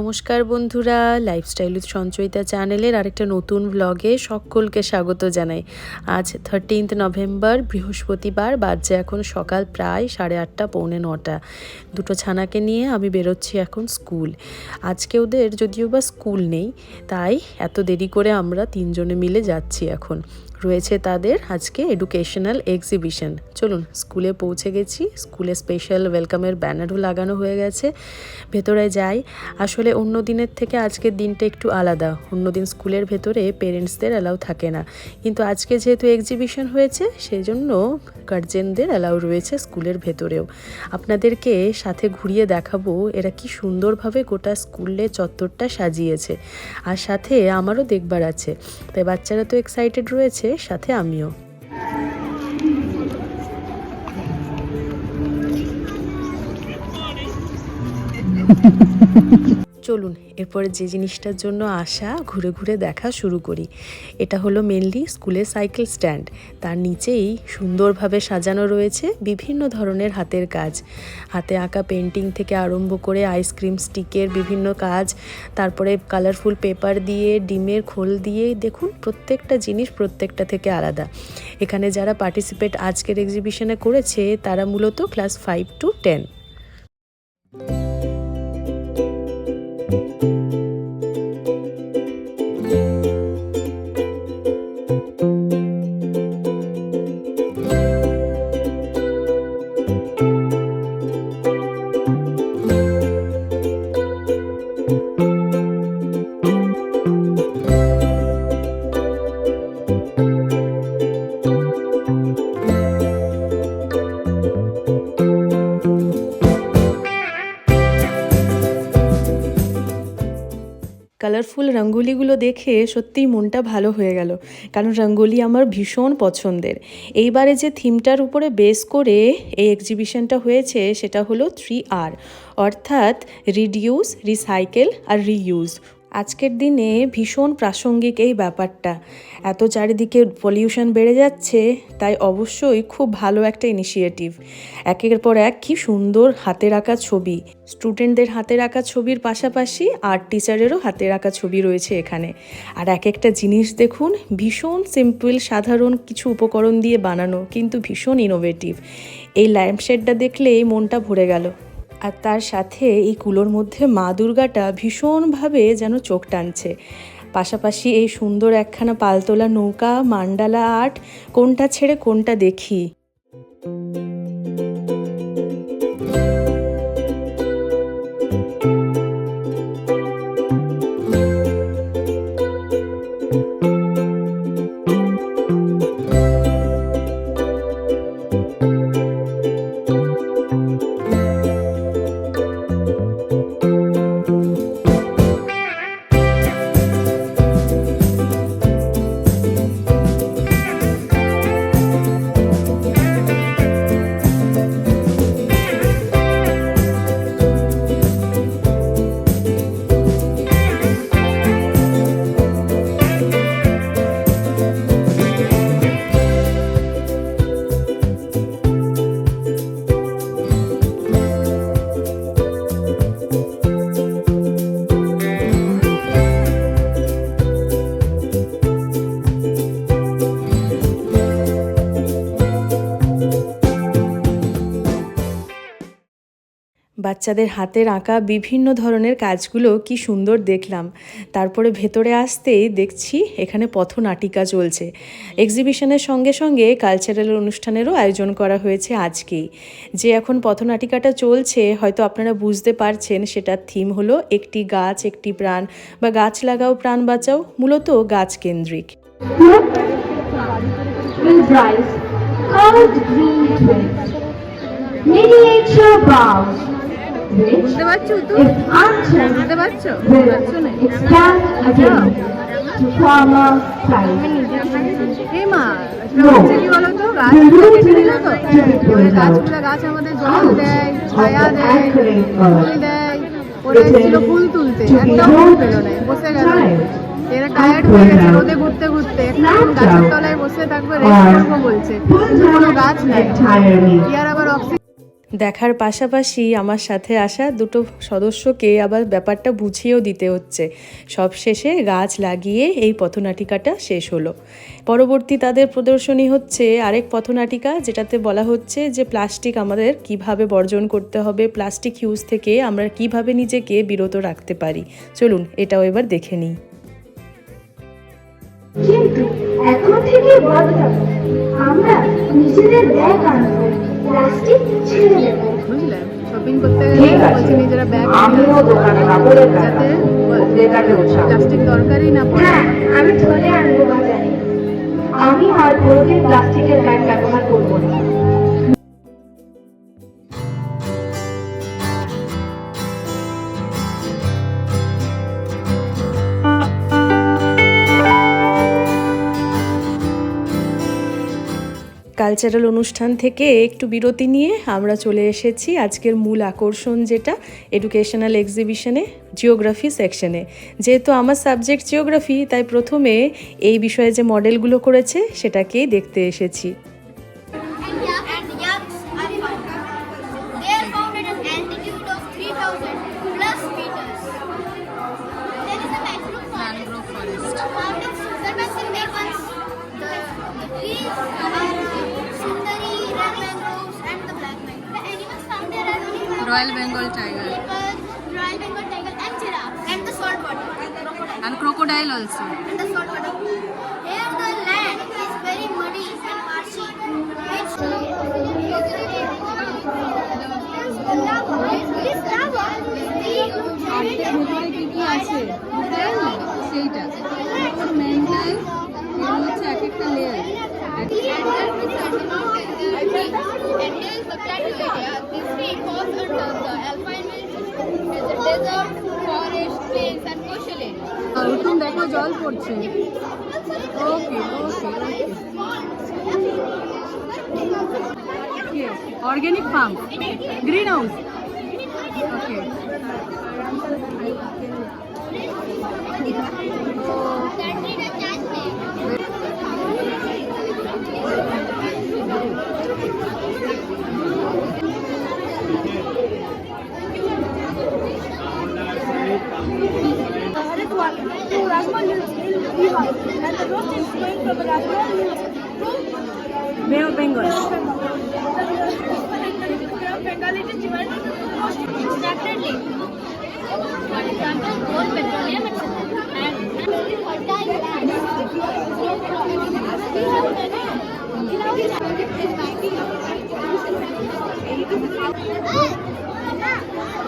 নমস্কার বন্ধুরা, lifestyle with Sanchayita চ্যানেলের আরেকটা নতুন ব্লগে সকলকে স্বাগত জানাই। আজ 13 নভেম্বর বৃহস্পতিবার, বাজছে এখন সকাল প্রায় 8:30 পৌনে 9টা। দুটো ছানাকে নিয়ে আমি বেরোচ্ছি এখন স্কুল। আজকে ওদের যদিও বা স্কুল নেই, তাই এত দেরি করে আমরা তিনজনে মিলে যাচ্ছি। এখন রয়েছে তাদের আজকে এডুকেশনাল এক্সিবিশন। চলুন, স্কুলে পৌঁছে গেছি। স্কুলে স্পেশাল ওয়েলকামের ব্যানারও লাগানো হয়ে গেছে। ভেতরে যাই। আসলে অন্য দিনের থেকে আজকের দিনটা একটু আলাদা। অন্যদিন স্কুলের ভেতরে পেরেন্টসদের অ্যালাউ থাকে না, কিন্তু আজকে যেহেতু এক্সিবিশন হয়েছে সেই জন্য গার্জেনদের অ্যালাউ রয়েছে স্কুলের ভেতরেও। আপনাদেরকে সাথে ঘুরিয়ে দেখাবো এরা কি সুন্দরভাবে গোটা স্কুলে চত্বরটা সাজিয়েছে। আর সাথে আমারও দেখবার আছে, তাই বাচ্চারা তো এক্সাইটেড রয়েছে, সাথে আমিও। চলুন এরপরে যে জিনিসটার জন্য আসা ঘুরে ঘুরে দেখা শুরু করি। এটা হলো মেনলি স্কুলের সাইকেল স্ট্যান্ড। তার নিচেই সুন্দরভাবে সাজানো রয়েছে বিভিন্ন ধরনের হাতের কাজ। হাতে আঁকা পেন্টিং থেকে আরম্ভ করে আইসক্রিম স্টিকের বিভিন্ন কাজ, তারপরে কালারফুল পেপার দিয়ে, ডিমের খোল দিয়ে, দেখুন প্রত্যেকটা জিনিস প্রত্যেকটা থেকে আলাদা। এখানে যারা পার্টিসিপেট আজকের এক্সিবিশনে করেছে তারা মূলত ক্লাস 5 to 10। কালারফুল রঙ্গোলিগুলো দেখে সত্যিই মনটা ভালো হয়ে গেল, কারণ রঙ্গোলি আমার ভীষণ পছন্দের। এইবারে যে থিমটার উপরে বেস করে এই এক্সিবিশনটা হয়েছে সেটা হলো 3R, অর্থাৎ রিডিউস, রিসাইকেল আর রিইউজ। আজকের দিনে ভীষণ প্রাসঙ্গিক এই ব্যাপারটা। এত চারিদিকে পলিউশন বেড়ে যাচ্ছে, তাই অবশ্যই খুব ভালো একটা ইনিশিয়েটিভ। একের পর এক কি সুন্দর হাতের আঁকা ছবি। স্টুডেন্টদের হাতের আঁকা ছবির পাশাপাশি আর্ট টিচারেরও হাতের আঁকা ছবি রয়েছে এখানে। আর এক একটা জিনিস দেখুন, ভীষণ সিম্পল সাধারণ কিছু উপকরণ দিয়ে বানানো, কিন্তু ভীষণ ইনোভেটিভ। এই ল্যাম্পশেডটা দেখলেই মনটা ভরে গেল। আর তার সাথে এই কুলোর মধ্যে মা দুর্গাটা ভীষণভাবে যেন চোখ টানছে। পাশাপাশি এই সুন্দর একখানা পালতোলা নৌকা, মান্ডালা আর্ট, কোনটা ছেড়ে কোনটা দেখি। বাচ্চাদের হাতের আঁকা বিভিন্ন ধরনের কাজগুলো কি সুন্দর দেখলাম। তারপরে ভেতরে আসতেই দেখছি এখানে পথনাটিকা চলছে। এক্সিবিশনের সঙ্গে সঙ্গে কালচারাল অনুষ্ঠানেরও আয়োজন করা হয়েছে আজকেই। যে এখন পথনাটিকাটা চলছে, হয়তো আপনারা বুঝতে পারছেন সেটার থিম হলো একটি গাছ একটি প্রাণ, বা গাছ লাগাও প্রাণ বাঁচাও, মূলত গাছ কেন্দ্রিক। miniature bows, which, বুঝতে পারছো তো? if unturned, বুঝতে পারছো? will পারছো না? expand again to former size. হে মা, No, হচ্ছে কি বলতো, গাছ the root কেটে দিল তো, is to be ওই pulled out গাছগুলো, গাছ আমাদের জল দেয়, of ছায়া the দেয়, anchoring ফুল earth. দেয়। ওরা It এসেছিল is ফুল তুলতে, to be একটাও ফুল held পেলো না, বসে গেল। tight এরা and টায়ার্ড হয়ে pulled গেছে out, রোদে ঘুরতে ঘুরতে, একটু snapped গাছের out, তলায় বসে থাকবে, রেস্ট or করবো বলছে, pulled কিন্তু কোনো out গাছ নাই। entirely. কি আর আবার অক্সিজেন দেখার পাশাপাশি আমার সাথে আসা দুটো সদস্যকে আবার ব্যাপারটা বুঝিয়েও দিতে হচ্ছে। সব শেষে গাছ লাগিয়ে এই পথনাটিকাটা শেষ হলো। পরবর্তী তাদের প্রদর্শনী হচ্ছে আরেক পথনাটিকা, যেটাতে বলা হচ্ছে যে প্লাস্টিক আমাদের কিভাবে বর্জন করতে হবে, প্লাস্টিক ইউজ থেকে আমরা কিভাবে নিজেকে বিরত রাখতে পারি। চলুন এটাও এবার দেখে নিই। কিন্তু এখন থেকে বদলাবো, আমরা নিজেদের ব্যাগ আনবো, প্লাস্টিক ছেড়ে দেবো। বুঝলে, শপিং করতে ঠিক গেলে আছে। বলছে নিজেরা ব্যাগ আমিও দোকানে কাপড়ের ব্যাগ যাতে আনবো, ক্রেতাকে উৎসাহ দেবো। প্লাস্টিক দরকারই না পড়ে। হ্যাঁ, আমি থলে আনবো বাজারে। আমি আর কোনোদিন প্লাস্টিকের ব্যাগ ব্যবহার করবো না। কালচারাল অনুষ্ঠান থেকে একটু বিরতি নিয়ে আমরা চলে এসেছি আজকের মূল আকর্ষণ, যেটা এডুকেশনাল এক্সিবিশনে জিওগ্রাফি সেকশনে। যেহেতু আমার সাবজেক্ট জিওগ্রাফি, তাই প্রথমে এই বিষয়ে যে মডেলগুলো করেছে সেটাকেই দেখতে এসেছি। And yaks are found. They are found at an altitude of 3000 plus meters. There is a mangrove forest. Found in Sundarbans in Nepal. The trees are Sundari, red mangroves and the black mangrove. The animals found there are royal Bengal tiger leopard, Royal Bengal tiger and giraffe and the saltwater crocodile. and crocodile also. And the saltwater. Here the land is very muddy and marshy. Which this lava ভেতরে কি কি আছে সেইটা mental হচ্ছে এক একটা layer. enters the plateau area. This tree falls under the alpine ranges. As a desert, forest, plains and coastal area. ওরকম দেখো জল পড়ছে। Okay okay okay, organic farm, greenhouse. Okay, That tree does catch me. Haridwar to Rajmahal Hills in Bihar, and the road is going from Rajmahal Hills to বে of Bengal. Bengal. It is divided into coast. Definitely. For example, coal, petroleum, etc. And fertile lands.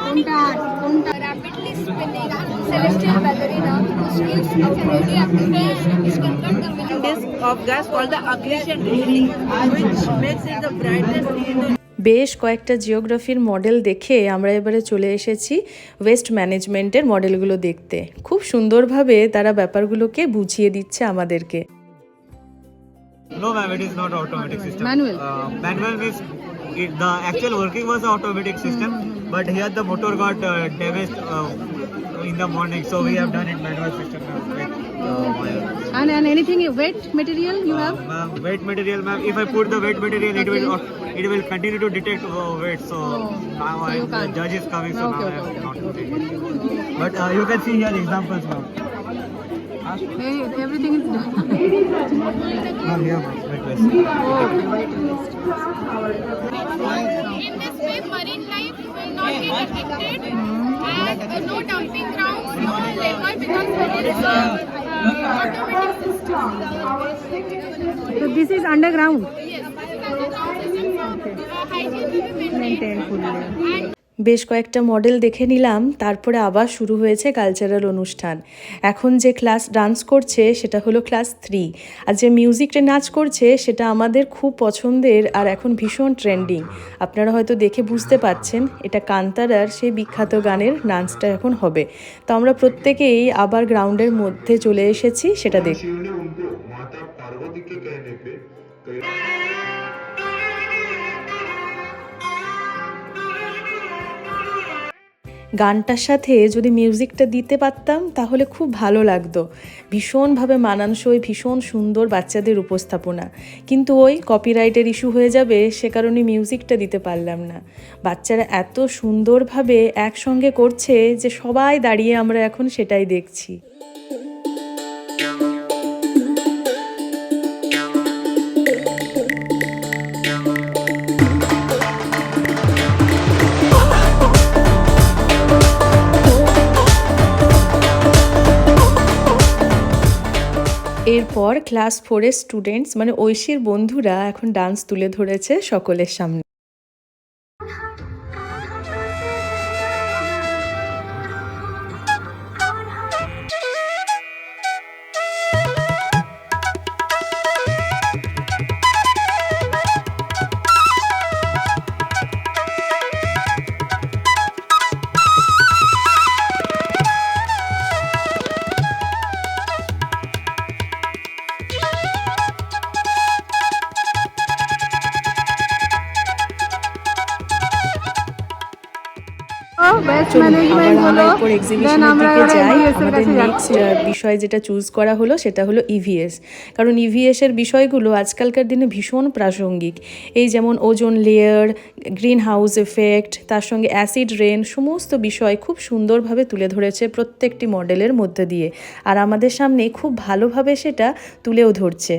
কোনটা কোনটা Rapidly spinning celestial ballerina whose skills of radioactive is converted the disk of gas called the accretion disk, which makes it the brightest in the বেশ কয়েকটা জিওগ্রাফির model দেখে আমরা এবারে চলে এসেছি West ম্যানেজমেন্টের মডেলগুলো দেখতে। খুব সুন্দরভাবে তারা ব্যাপারগুলোকে বুঝিয়ে দিচ্ছে আমাদেরকে। No, ma'am, it is not automatic system. Manual. Manual means the actual working was an automatic system, but here the motor got damaged in the morning, so we have done it manual system. Wire. and anything wet material you have? Ma'am, weight material, ma'am. If I put the weight material, it will continue to detect weight. So now you the can't. judge is coming, so Okay, now I okay, am not okay. putting it. But you can see here examples, ma'am. Hey, everything is done. Ma'am, here, wait, wait. In this way, marine life will not get affected and no dumping grounds, no labor because it is automatic system. So this is underground. Yes, this is underground system, so hygiene will be maintained. Maintained fully. And বেশ কয়েকটা model দেখে নিলাম, তারপরে আবার শুরু হয়েছে cultural অনুষ্ঠান। এখন যে ক্লাস ডান্স করছে সেটা হলো ক্লাস 3, আর যে মিউজিকটা নাচ করছে সেটা আমাদের খুব পছন্দের আর এখন ভীষণ ট্রেন্ডিং। আপনারা হয়তো দেখে বুঝতে পাচ্ছেন এটা কান্তারার সেই বিখ্যাত গানের নাচটা এখন হবে। তো আমরা প্রত্যেকেই আবার গ্রাউন্ডের মধ্যে চলে এসেছি সেটা দেখতে। शिव ने उनको माता पार्वती के कहने पे গানটার সাথে যদি মিউজিকটা দিতে পারতাম তাহলে খুব ভালো লাগতো। ভীষণভাবে মানানসই, ভীষণ সুন্দর বাচ্চাদের উপস্থাপনা, কিন্তু ওই কপিরাইটের ইস্যু হয়ে যাবে সে কারণে মিউজিকটা দিতে পারলাম না। বাচ্চারা এত সুন্দরভাবে একসঙ্গে করছে যে সবাই দাঁড়িয়ে আমরা এখন সেটাই দেখছি। এরপর ক্লাস 4-এর স্টুডেন্টস মানে ঐশীর বন্ধুরা এখন ডান্স তুলে ধরেছে সকলের সামনে। বেস্ট চলুন ম্যানেজমেন্ট আবার আমরা হলো, এরপর দেন এক্সিবিশনের আমরা দিকে এবার যাই। EVS এর আমাদের কাছে নেক্সট যাচ্ছি। বিষয় যেটা চুজ করা হলো সেটা হলো ইভিএস। কারণ ইভিএস এর বিষয়গুলো আজকালকার দিনে ভীষণ প্রাসঙ্গিক। এই যেমন ozone layer, green house effect, তার সঙ্গে অ্যাসিড রেন, সমস্ত বিষয় খুব সুন্দরভাবে তুলে ধরেছে প্রত্যেকটি মডেলের মধ্যে দিয়ে, আর আমাদের সামনে খুব ভালোভাবে সেটা তুলেও ধরছে।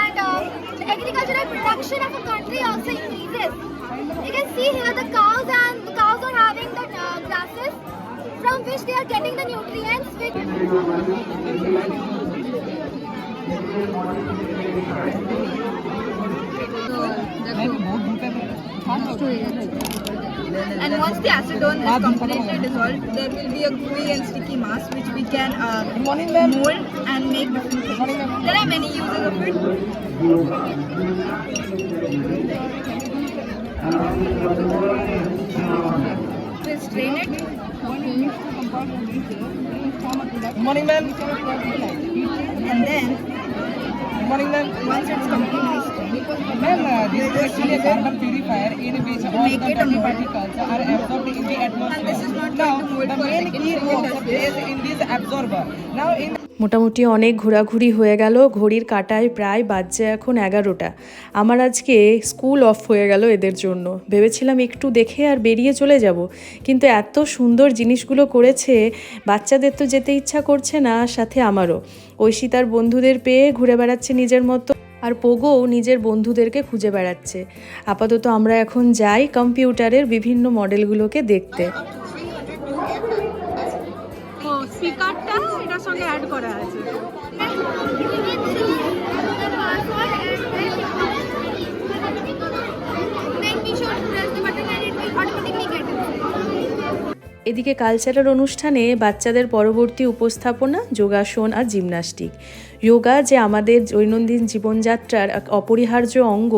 And the agricultural production of a country also increases. You can see here the cows, and the cows are having the grasses from which they are getting the nutrients. And once the acetone is completely dissolved, there will be a gooey and sticky mass which we can mold and make different things. There are many uses of it. We'll strain it. Morning, ma'am. And then Morning, ma'am. once it's completely strained, Ma'am, this is actually a carbon purifier in which all Make the it a dirty mold. particles are absorbed in the atmosphere. And this is not now, going to mold the for a main second, key so role it does is in this absorber. Now, in মোটামুটি অনেক ঘোরাঘুরি হয়ে গেল, ঘড়ির কাঁটায় প্রায় বাজছে এখন 11টা। আমার আজকে স্কুল অফ হয়ে গেল এদের জন্য। ভেবেছিলাম একটু দেখে আর বেরিয়ে চলে যাব, কিন্তু এত সুন্দর জিনিসগুলো করেছে বাচ্চাদের তো যেতে ইচ্ছা করছে না, সাথে আমারও। ঐশী তার বন্ধুদের পেয়ে ঘুরে বেড়াচ্ছে নিজের মতো, আর পোগোও নিজের বন্ধুদেরকে খুঁজে বেড়াচ্ছে। আপাতত আমরা এখন যাই কম্পিউটারের বিভিন্ন মডেলগুলোকে দেখতে। ও স্পিকারটা এটার সঙ্গে অ্যাড করা আছে। Then we should press the button and it will automatically get it. এদিকে কালচারাল অনুষ্ঠানে বাচ্চাদের পরবর্তী উপস্থাপনা যোগাসন আর জিমন্যাস্টিক। যোগা যে আমাদের দৈনন্দিন জীবনযাত্রার এক অপরিহার্য অঙ্গ,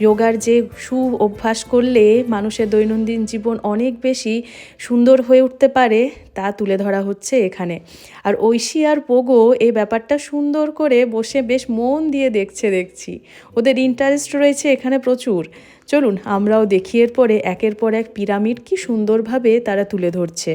যোগার যে অভ্যাস করলে মানুষের দৈনন্দিন জীবন অনেক বেশি সুন্দর হয়ে উঠতে পারে তা তুলে ধরা হচ্ছে এখানে। আর ঐশী আর পোগো এই ব্যাপারটা সুন্দর করে বসে বেশ মন দিয়ে দেখছি। ওদের ইন্টারেস্ট রয়েছে এখানে প্রচুর। চলুন আমরাও দেখি এরপরে একের পর এক পিরামিড কি সুন্দরভাবে তারা তুলে ধরছে।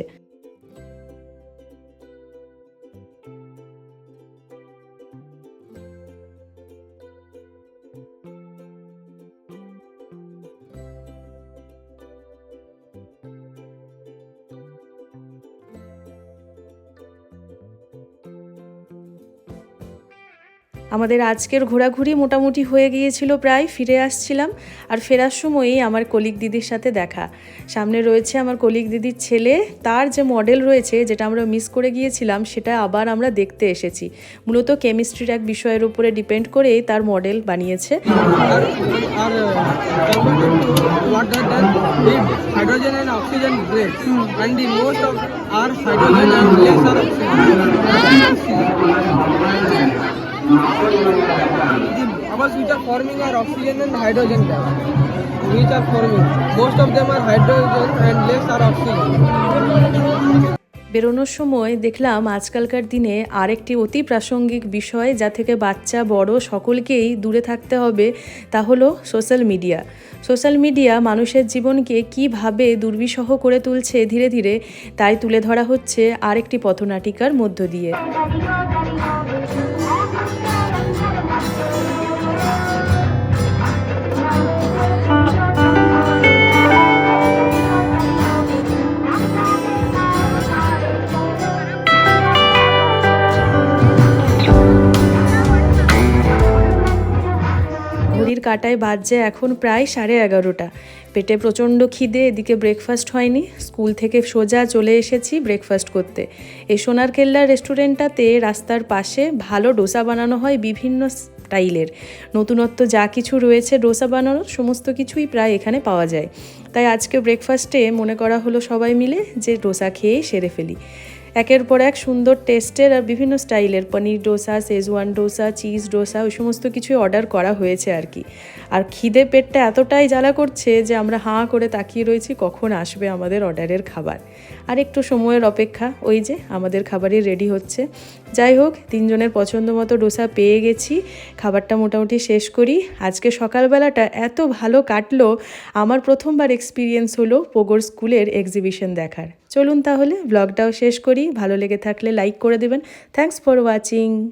আমাদের আজকের ঘোরাঘুরি মোটামুটি হয়ে গিয়েছিল, প্রায় ফিরে আসছিলাম। আর ফেরার সময়ই আমার কলিগ দিদির সাথে দেখা। সামনে রয়েছে আমার কলিগ দিদির ছেলে, তার যে মডেল রয়েছে যেটা আমরা মিস করে গিয়েছিলাম সেটা আবার আমরা দেখতে এসেছি। মূলত কেমিস্ট্রির এক বিষয়ের উপরে ডিপেন্ড করেই তার মডেল বানিয়েছে। what that does is hydrogen and oxygen breaks and the most of our hydrogen and less are oxygen. The bubbles which are forming are oxygen and hydrogen gas which are forming. Most of them are hydrogen and less are oxygen. বেরোনোর সময় দেখলাম আজকালকার দিনে আরেকটি অতি প্রাসঙ্গিক বিষয় যা থেকে বাচ্চা বড় সকলকেই দূরে থাকতে হবে, তা হলো সোশ্যাল মিডিয়া। সোশ্যাল মিডিয়া মানুষের জীবনকে কীভাবে দুর্বিষহ করে তুলছে ধীরে ধীরে, তাই তুলে ধরা হচ্ছে আরেকটি পথনাটিকার মধ্য দিয়ে। ঘড়ির কাঁটায় বাজছে এখন প্রায় 11:30। পেটে প্রচণ্ড খিদে, এদিকে ব্রেকফাস্ট হয়নি। স্কুল থেকে সোজা চলে এসেছি ব্রেকফাস্ট করতে। এই সোনার কেল্লা রেস্টুরেন্টটাতে রাস্তার পাশে ভালো ডোসা বানানো হয় বিভিন্ন স্টাইলের। নতুনত্ব যা কিছু রয়েছে ডোসা বানানোর সমস্ত কিছুই প্রায় এখানে পাওয়া যায়। তাই আজকে ব্রেকফাস্টে মনে করা হলো সবাই মিলে যে ডোসা খেয়েই সেরে ফেলি। একের পর এক সুন্দর টেস্টের আর বিভিন্ন স্টাইলের পনির ডোসা, শেজওয়ান ডোসা, চিজ ডোসা ওই সমস্ত কিছুই অর্ডার করা হয়েছে আর কি। আর খিদে পেটটা এতটাই জ্বালা করছে যে আমরা হাঁ করে তাকিয়ে রয়েছি কখন আসবে আমাদের অর্ডারের খাবার। আর একটু সময়ের অপেক্ষা, ওই যে আমাদের খাবারই রেডি হচ্ছে। যাই হোক, তিনজনের পছন্দ মতো ডোসা পেয়ে গেছি, খাবারটা মোটামুটি শেষ করি। আজকে সকালবেলাটা এত ভালো কাটলো, আমার প্রথমবার এক্সপিরিয়েন্স হলো পোগোর স্কুলের এক্সিবিশন দেখার। চলুন তাহলে ব্লগটাও শেষ করি। ভালো লেগে থাকলে লাইক করে দেবেন। Thanks for watching.